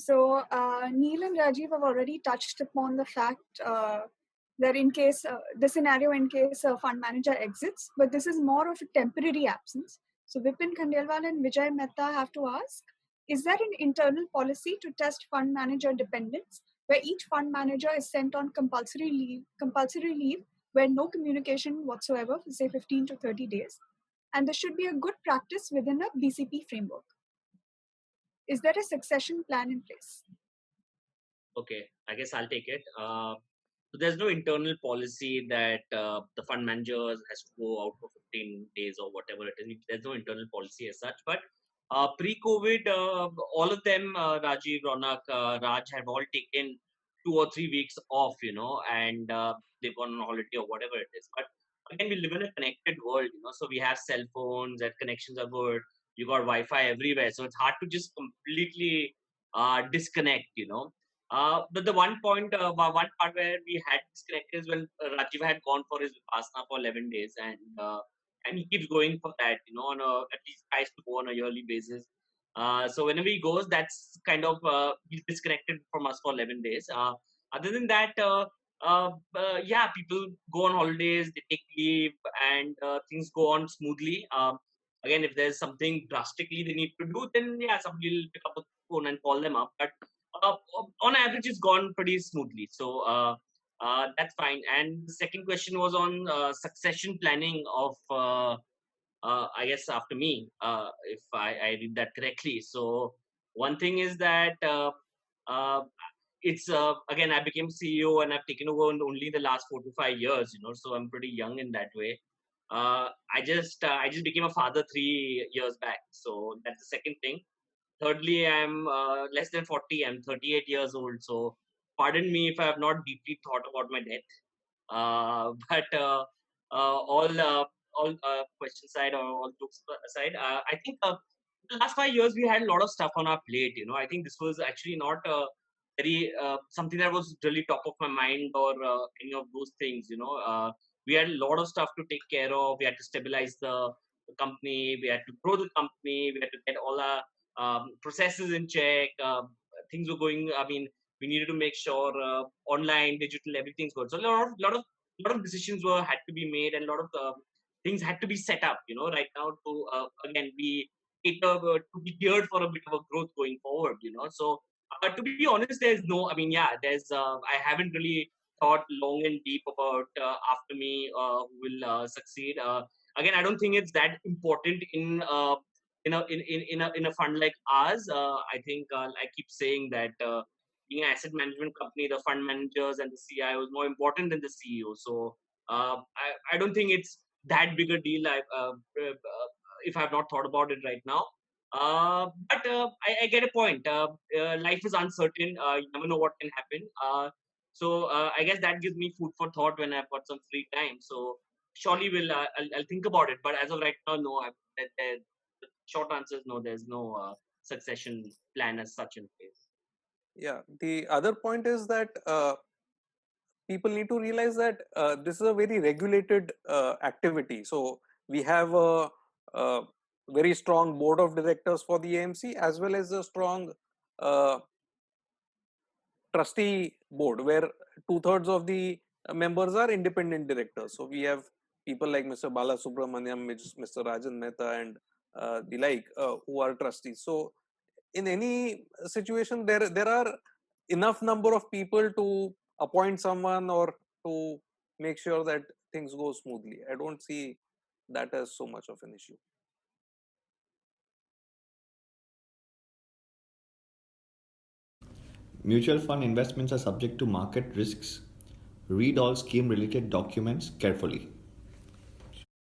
So Neil and Rajiv have already touched upon the fact that in case the scenario in case a fund manager exits, but this is more of a temporary absence. So Vipin Khandelwal and Vijay Mehta have to ask, is there an internal policy to test fund manager dependence where each fund manager is sent on compulsory leave where no communication whatsoever for say 15 to 30 days? And this should be a good practice within a BCP framework. Is there a succession plan in place? Okay, I guess I'll take it. So there's no internal policy that the fund manager has to go out for 15 days or whatever it is. There's no internal policy as such. But pre-COVID, all of them, Rajiv, Ronak, Raj, have all taken 2 or 3 weeks off, and they've gone on holiday or whatever it is. But again, we live in a connected world, so we have cell phones, that connections are good. You got Wi-Fi everywhere, so it's hard to just completely disconnect. But the one part where we had disconnected is when Rajiv had gone for his Vipassana for 11 days, and he keeps going for that, at least tries to go on a yearly basis. So whenever he goes, that's kind of he's disconnected from us for 11 days. Other than that, yeah, people go on holidays, they take leave, and things go on smoothly. Again, if there's something drastically they need to do, then yeah, somebody will pick up the phone and call them up. But uh, on average, it's gone pretty smoothly. So that's fine. And the second question was on succession planning of, I guess, after me, if I read that correctly. So one thing is that uh, it's again, I became CEO and I've taken over only the last 4 to 5 years. So I'm pretty young in that way. I just became a father 3 years back. So that's the second thing. Thirdly, I'm less than 40. I'm 38 years old. So pardon me if I have not deeply thought about my death. But all questions aside or all jokes aside, I think the last 5 years we had a lot of stuff on our plate. I think this was actually not very something that was really top of my mind or any of those things. We had a lot of stuff to take care of. We had to stabilize the company. We had to grow the company. We had to get all our processes in check. Things were going. I mean, we needed to make sure online, digital, everything's good. So a lot of decisions had to be made, and a lot of things had to be set up. Right now to again to be geared for a bit of a growth going forward. So to be honest, there's no. I mean, yeah, there's. I haven't really thought long and deep about after me who will succeed. Again, I don't think it's that important in a fund like ours. I think I keep saying that being an asset management company, the fund managers and the CIO is more important than the CEO. So I don't think it's that big a deal. If I've not thought about it right now. But I get a point. Life is uncertain. You never know what can happen. So I guess that gives me food for thought when I've got some free time. So surely I'll think about it. But as of right now, no. The short answer is no. There's no succession plan as such in place. Yeah, the other point is that people need to realize that this is a very regulated activity. So we have a very strong board of directors for the AMC as well as a strong uh, trustee board where 2/3 of the members are independent directors. So we have people like Mr. Bala Subramaniam, Mr. Rajan Mehta, and the like who are trustees. So in any situation, there are enough number of people to appoint someone or to make sure that things go smoothly. I don't see that as so much of an issue. Mutual fund investments are subject to market risks. Read all scheme related documents carefully.